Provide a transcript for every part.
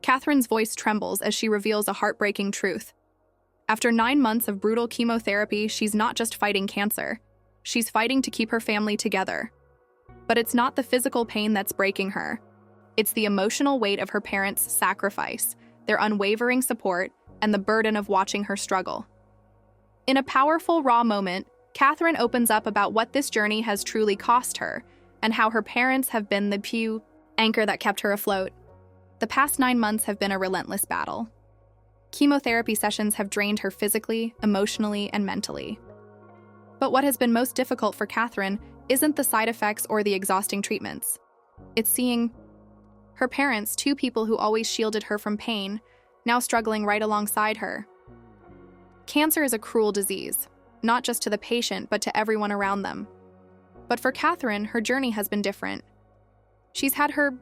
Catherine's voice trembles as she reveals a heartbreaking truth. After 9 months of brutal chemotherapy, she's not just fighting cancer. She's fighting to keep her family together. But it's not the physical pain that's breaking her. It's the emotional weight of her parents' sacrifice, their unwavering support, and the burden of watching her struggle. In a powerful, raw moment, Catherine opens up about what this journey has truly cost her, and how her parents have been the anchor that kept her afloat. The past 9 months have been a relentless battle. Chemotherapy sessions have drained her physically, emotionally, and mentally. But what has been most difficult for Catherine isn't the side effects or the exhausting treatments. It's seeing her parents, 2 people who always shielded her from pain, now struggling right alongside her. Cancer is a cruel disease, not just to the patient, but to everyone around them. But for Catherine, her journey has been different. She's had her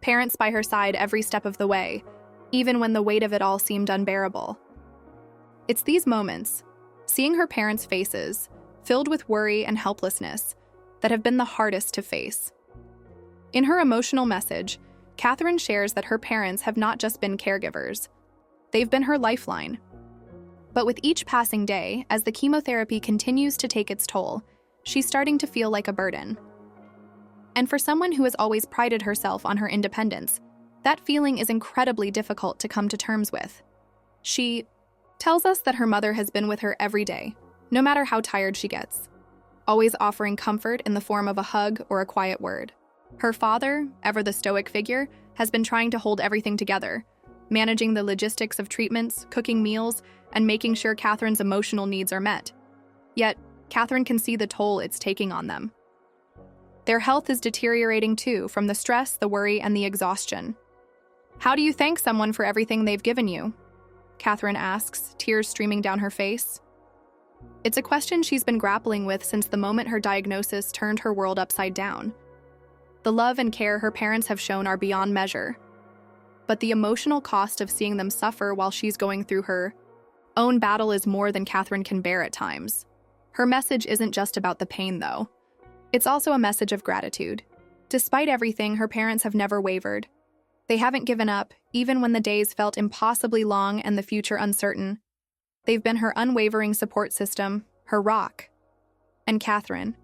parents by her side every step of the way, even when the weight of it all seemed unbearable. It's these moments, seeing her parents' faces, filled with worry and helplessness, that have been the hardest to face. In her emotional message, Catherine shares that her parents have not just been caregivers. They've been her lifeline. But with each passing day, as the chemotherapy continues to take its toll, she's starting to feel like a burden. And for someone who has always prided herself on her independence, that feeling is incredibly difficult to come to terms with. She tells us that her mother has been with her every day, no matter how tired she gets, always offering comfort in the form of a hug or a quiet word. Her father, ever the stoic figure, has been trying to hold everything together, managing the logistics of treatments, cooking meals, and making sure Catherine's emotional needs are met. Yet, Catherine can see the toll it's taking on them. Their health is deteriorating too, from the stress, the worry, and the exhaustion. How do you thank someone for everything they've given you? Catherine asks, tears streaming down her face. It's a question she's been grappling with since the moment her diagnosis turned her world upside down. The love and care her parents have shown are beyond measure. But the emotional cost of seeing them suffer while she's going through her own battle is more than Catherine can bear at times. Her message isn't just about the pain, though. It's also a message of gratitude. Despite everything, her parents have never wavered. They haven't given up, even when the days felt impossibly long and the future uncertain. They've been her unwavering support system, her rock. And Catherine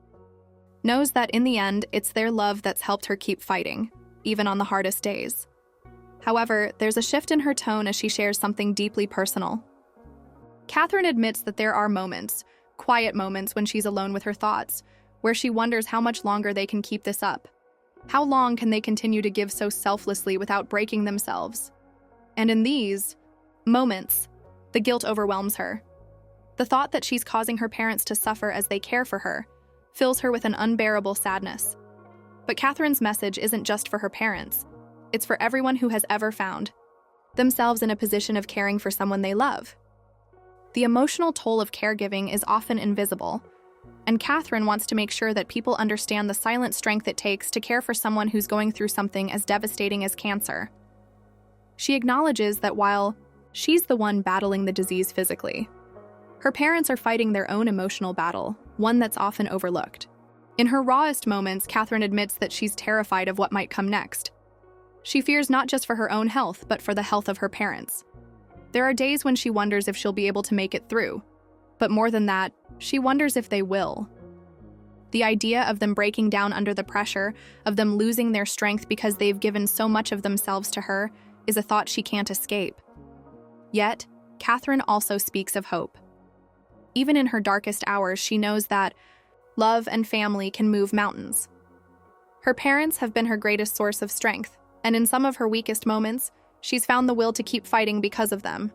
knows that in the end, it's their love that's helped her keep fighting, even on the hardest days. However, there's a shift in her tone as she shares something deeply personal. Catherine admits that there are moments, quiet moments when she's alone with her thoughts, where she wonders how much longer they can keep this up. How long can they continue to give so selflessly without breaking themselves? And in these moments, the guilt overwhelms her. The thought that she's causing her parents to suffer as they care for her fills her with an unbearable sadness. But Catherine's message isn't just for her parents. It's for everyone who has ever found themselves in a position of caring for someone they love. The emotional toll of caregiving is often invisible, and Catherine wants to make sure that people understand the silent strength it takes to care for someone who's going through something as devastating as cancer. She acknowledges that while she's the one battling the disease physically, her parents are fighting their own emotional battle, one that's often overlooked. In her rawest moments, Catherine admits that she's terrified of what might come next. She fears not just for her own health, but for the health of her parents. There are days when she wonders if she'll be able to make it through. But more than that, she wonders if they will. The idea of them breaking down under the pressure, of them losing their strength because they've given so much of themselves to her, is a thought she can't escape. Yet, Catherine also speaks of hope. Even in her darkest hours, she knows that love and family can move mountains. Her parents have been her greatest source of strength, and in some of her weakest moments, she's found the will to keep fighting because of them.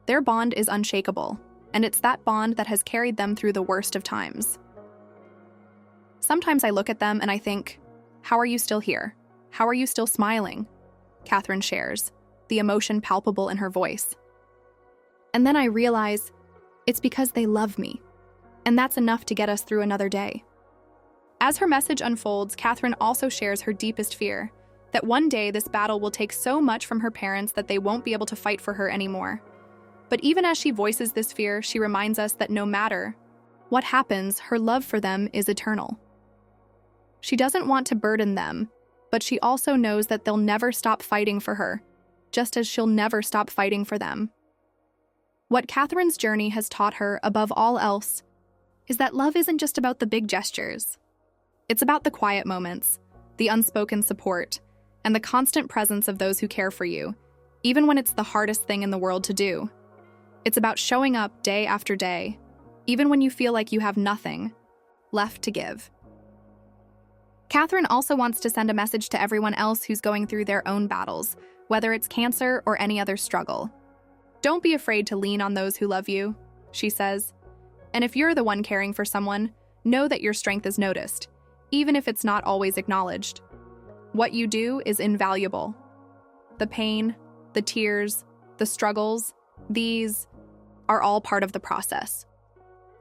Their bond is unshakable, and it's that bond that has carried them through the worst of times. Sometimes I look at them and I think, how are you still here? How are you still smiling? Catherine shares, the emotion palpable in her voice. And then I realize it's because they love me, and that's enough to get us through another day. As her message unfolds, Catherine also shares her deepest fear, that one day this battle will take so much from her parents that they won't be able to fight for her anymore. But even as she voices this fear, she reminds us that no matter what happens, her love for them is eternal. She doesn't want to burden them, but she also knows that they'll never stop fighting for her, just as she'll never stop fighting for them. What Catherine's journey has taught her, above all else, is that love isn't just about the big gestures. It's about the quiet moments, the unspoken support, and the constant presence of those who care for you, even when it's the hardest thing in the world to do. It's about showing up day after day, even when you feel like you have nothing left to give. Catherine also wants to send a message to everyone else who's going through their own battles, whether it's cancer or any other struggle. Don't be afraid to lean on those who love you, she says. And if you're the one caring for someone, know that your strength is noticed, even if it's not always acknowledged. What you do is invaluable. The pain, the tears, the struggles, these are all part of the process.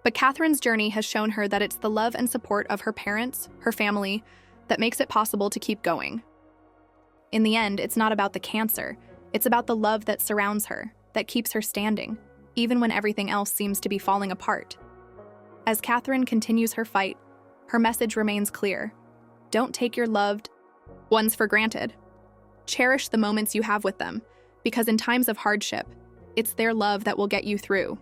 But Catherine's journey has shown her that it's the love and support of her parents, her family, that makes it possible to keep going. In the end, it's not about the cancer, it's about the love that surrounds her, that keeps her standing, even when everything else seems to be falling apart. As Catherine continues her fight, her message remains clear. Don't take your loved ones for granted. Cherish the moments you have with them, because in times of hardship, it's their love that will get you through.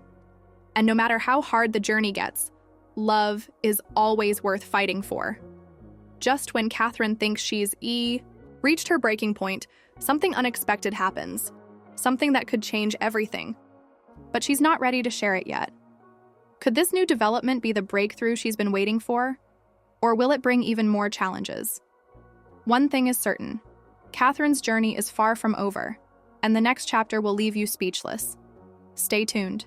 And no matter how hard the journey gets, love is always worth fighting for. Just when Catherine thinks she's reached her breaking point, something unexpected happens, something that could change everything. But she's not ready to share it yet. Could this new development be the breakthrough she's been waiting for? Or will it bring even more challenges? One thing is certain, Catherine's journey is far from over, and the next chapter will leave you speechless. Stay tuned.